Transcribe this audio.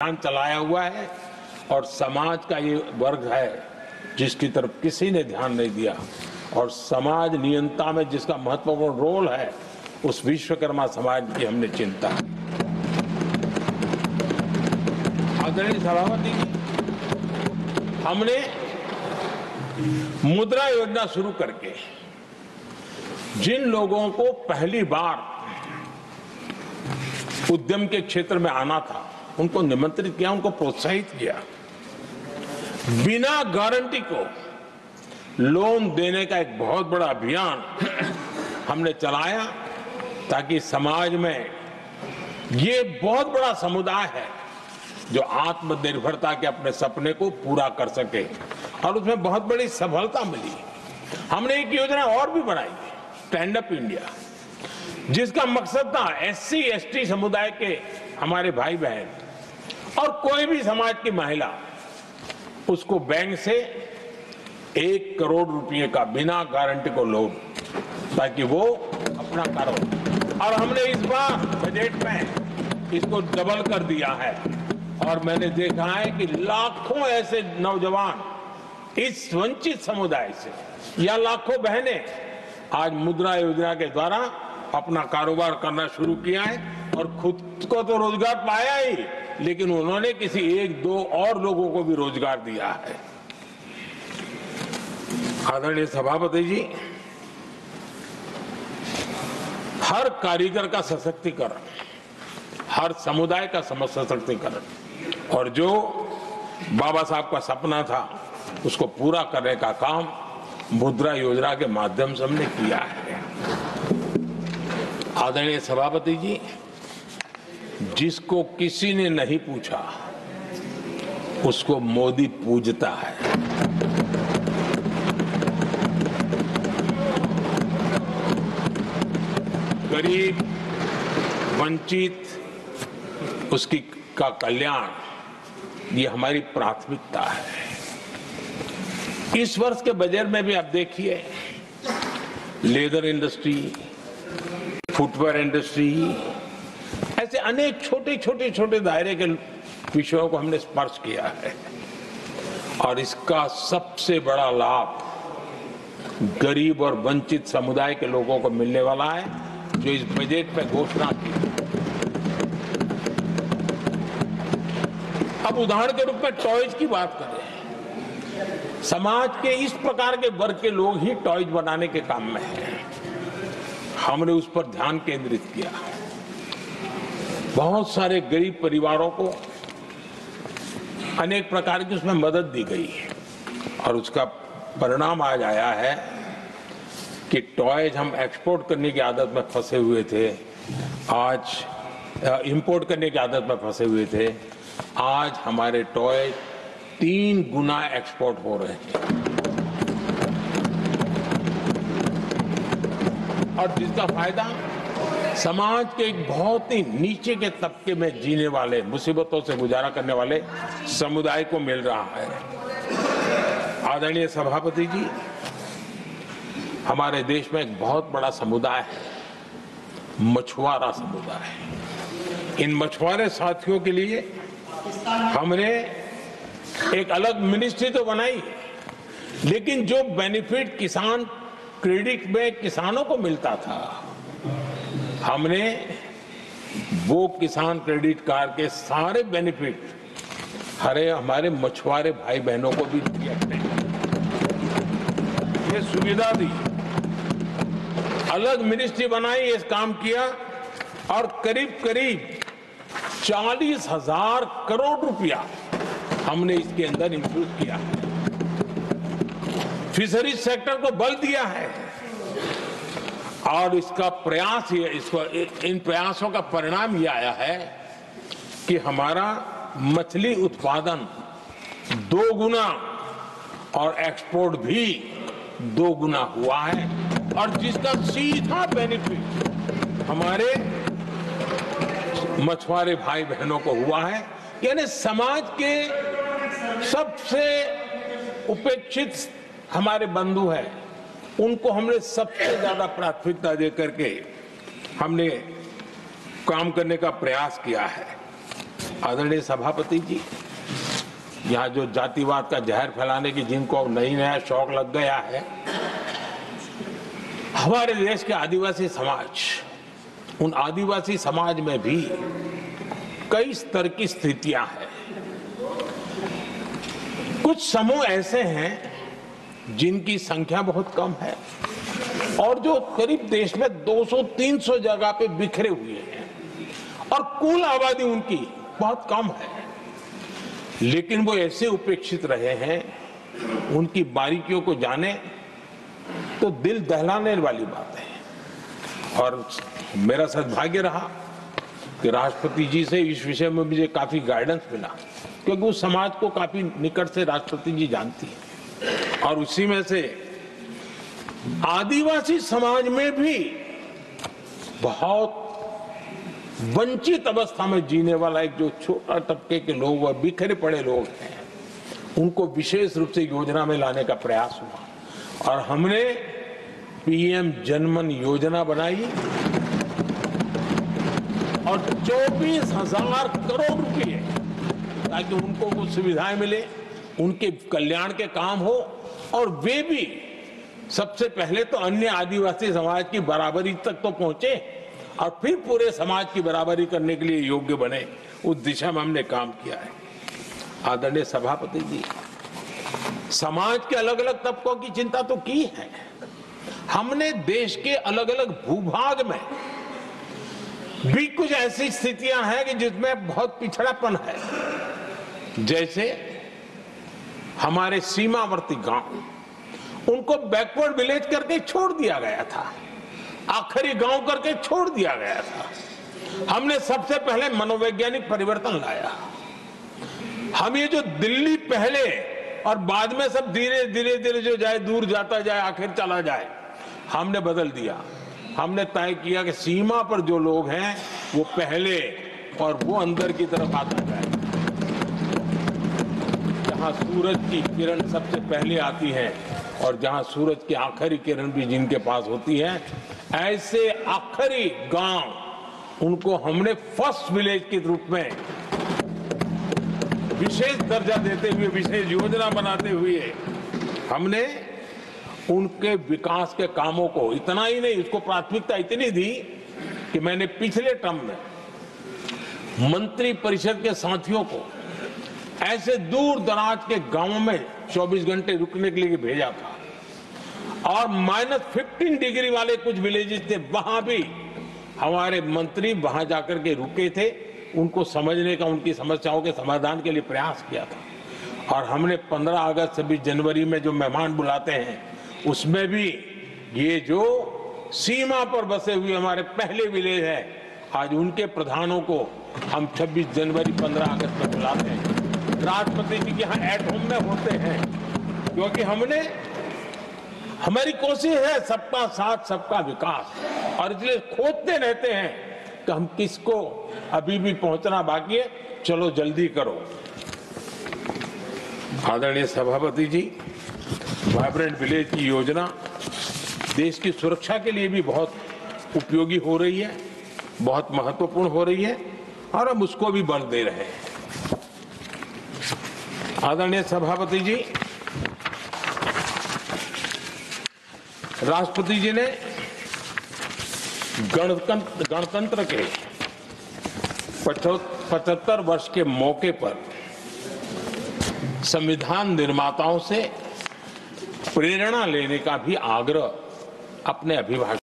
अभियान चलाया हुआ है और समाज का ये वर्ग है जिसकी तरफ किसी ने ध्यान नहीं दिया और समाज नियंत्रण में जिसका महत्वपूर्ण रोल है उस विश्वकर्मा समाज की हमने चिंता। आदरणीय सभापति जी, हमने मुद्रा योजना शुरू करके जिन लोगों को पहली बार उद्यम के क्षेत्र में आना था उनको निमंत्रित किया, उनको प्रोत्साहित किया। बिना गारंटी को लोन देने का एक बहुत बड़ा अभियान हमने चलाया ताकि समाज में ये बहुत बड़ा समुदाय है जो आत्मनिर्भरता के अपने सपने को पूरा कर सके और उसमें बहुत बड़ी सफलता मिली। हमने एक योजना और भी बनाई, स्टैंड अप इंडिया, जिसका मकसद था एससी एसटी समुदाय के हमारे भाई बहन और कोई भी समाज की महिला उसको बैंक से 1 करोड़ रुपए का बिना गारंटी को लोन, ताकि वो अपना कारोबार। और हमने इस बार बजट में इसको डबल कर दिया है और मैंने देखा है कि लाखों ऐसे नौजवान इस वंचित समुदाय से या लाखों बहनें आज मुद्रा योजना के द्वारा अपना कारोबार करना शुरू किया है और खुद को तो रोजगार पाया ही, लेकिन उन्होंने किसी 1-2 और लोगों को भी रोजगार दिया है। आदरणीय सभापति जी, हर कारीगर का सशक्तिकरण, हर समुदाय का सशक्तिकरण और जो बाबा साहब का सपना था उसको पूरा करने का काम मुद्रा योजना के माध्यम से हमने किया है। आदरणीय सभापति जी, जिसको किसी ने नहीं पूछा उसको मोदी पूजता है। गरीब, वंचित, उसकी का कल्याण ये हमारी प्राथमिकता है। इस वर्ष के बजट में भी आप देखिए, लेदर इंडस्ट्री, फुटवेयर इंडस्ट्री, ऐसे अनेक छोटे दायरे के विषयों को हमने स्पर्श किया है और इसका सबसे बड़ा लाभ गरीब और वंचित समुदाय के लोगों को मिलने वाला है, जो इस बजट में घोषणा की। अब उदाहरण के रूप में टॉयज की बात करें, समाज के इस प्रकार के वर्ग के लोग ही टॉयज बनाने के काम में हैं। हमने उस पर ध्यान केंद्रित किया। बहुत सारे गरीब परिवारों को अनेक प्रकार की उसमें मदद दी गई और उसका परिणाम आज आया है कि टॉयज हम एक्सपोर्ट करने की आदत में फंसे हुए थे, आज इंपोर्ट करने की आदत में फंसे हुए थे, आज हमारे टॉय 3 गुना एक्सपोर्ट हो रहे हैं और जिसका फायदा समाज के एक बहुत ही नीचे के तबके में जीने वाले, मुसीबतों से गुजारा करने वाले समुदाय को मिल रहा है। आदरणीय सभापति जी, हमारे देश में एक बहुत बड़ा समुदाय है, मछुआरा समुदाय। इन मछुआरे साथियों के लिए हमने एक अलग मिनिस्ट्री तो बनाई, लेकिन जो बेनिफिट किसान क्रेडिट में किसानों को मिलता था, हमने वो किसान क्रेडिट कार्ड के सारे बेनिफिट हमारे मछुआरे भाई बहनों को भी दिए, ये सुविधा दी। अलग मिनिस्ट्री बनाई, ये काम किया और करीब 40,000 करोड़ रुपया हमने इसके अंदर इंक्लूड किया। फिशरीज सेक्टर को बल दिया है और इसका प्रयास इन प्रयासों का परिणाम ये आया है कि हमारा मछली उत्पादन 2 गुना और एक्सपोर्ट भी 2 गुना हुआ है और जिसका सीधा बेनिफिट हमारे मछुआरे भाई बहनों को हुआ है। यानी समाज के सबसे उपेक्षित हमारे बंधु हैं, उनको हमने सबसे ज्यादा प्राथमिकता दे करके हमने काम करने का प्रयास किया है। आदरणीय सभापति जी, यहाँ जो जातिवाद का जहर फैलाने की जिनको नई नया शौक लग गया है, हमारे देश के आदिवासी समाज, उन आदिवासी समाज में भी कई स्तर की स्थितियां हैं। कुछ समूह ऐसे हैं जिनकी संख्या बहुत कम है और जो करीब देश में 200-300 जगह पे बिखरे हुए हैं और कुल आबादी उनकी बहुत कम है, लेकिन वो ऐसे उपेक्षित रहे हैं, उनकी बारीकियों को जाने तो दिल दहलाने वाली बात है। और मेरा सद्भाग्य रहा कि राष्ट्रपति जी से इस विषय में मुझे काफी गाइडेंस मिला, क्योंकि उस समाज को काफी निकट से राष्ट्रपति जी जानती है। और उसी में से आदिवासी समाज में भी बहुत वंचित अवस्था में जीने वाला एक जो छोटा तबके के लोग व बिखरे पड़े लोग हैं, उनको विशेष रूप से योजना में लाने का प्रयास हुआ और हमने पीएम जनमन योजना बनाई और 24,000 करोड़ रुपए ताकि उनको वो सुविधाएं मिले, उनके कल्याण के काम हो और वे भी सबसे पहले तो अन्य आदिवासी समाज की बराबरी तक तो पहुंचे और फिर पूरे समाज की बराबरी करने के लिए योग्य बने। उस दिशा में हमने काम किया है। आदरणीय सभापति जी, समाज के अलग अलग तबकों की चिंता तो की है। हमने देश के अलग अलग भूभाग में भी कुछ ऐसी स्थितियां हैं कि जिसमें बहुत पिछड़ापन है। जैसे हमारे सीमावर्ती गांव, उनको बैकवर्ड विलेज करके छोड़ दिया गया था, आखिरी गांव करके छोड़ दिया गया था। हमने सबसे पहले मनोवैज्ञानिक परिवर्तन लाया। हम ये जो दिल्ली पहले और बाद में सब धीरे धीरे जो जाए दूर जाता जाए आखिर चला जाए, हमने बदल दिया। हमने तय किया कि सीमा पर जो लोग हैं वो पहले और वो अंदर की तरफ आता जाए। जहां सूरज की किरण सबसे पहले आती है और जहां सूरज की आखिरी किरण भी जिनके पास होती है, ऐसे आखिरी गांव उनको हमने फर्स्ट विलेज के रूप में विशेष दर्जा देते हुए, विशेष योजना बनाते हुए हमने उनके विकास के कामों को, इतना ही नहीं, उसको प्राथमिकता इतनी दी कि मैंने पिछले टर्म में मंत्री परिषद के साथियों को ऐसे दूर दराज के गांवों में 24 घंटे रुकने के लिए भेजा था और -15 डिग्री वाले कुछ विलेजेस थे, वहां भी हमारे मंत्री वहां जाकर के रुके थे, उनको समझने का, उनकी समस्याओं के समाधान के लिए प्रयास किया था। और हमने 15 अगस्त 26 जनवरी में जो मेहमान बुलाते हैं, उसमें भी ये जो सीमा पर बसे हुए हमारे पहले विलेज है, आज उनके प्रधानों को हम 26 जनवरी 15 अगस्त में बुलाते हैं। राष्ट्रपति जी के यहाँ एट होम में होते हैं, क्योंकि हमारी कोशिश है सबका साथ सबका विकास, और इसलिए खोजते रहते हैं कि हम किसको अभी भी पहुंचना बाकी है, चलो जल्दी करो। आदरणीय सभापति जी, वाइब्रेंट विलेज की योजना देश की सुरक्षा के लिए भी बहुत उपयोगी हो रही है, बहुत महत्वपूर्ण हो रही है और हम उसको भी बल दे रहे हैं। आदरणीय सभापति जी, राष्ट्रपति जी ने गणतंत्र के 75 वर्ष के मौके पर संविधान निर्माताओं से प्रेरणा लेने का भी आग्रह अपने अभिभाषण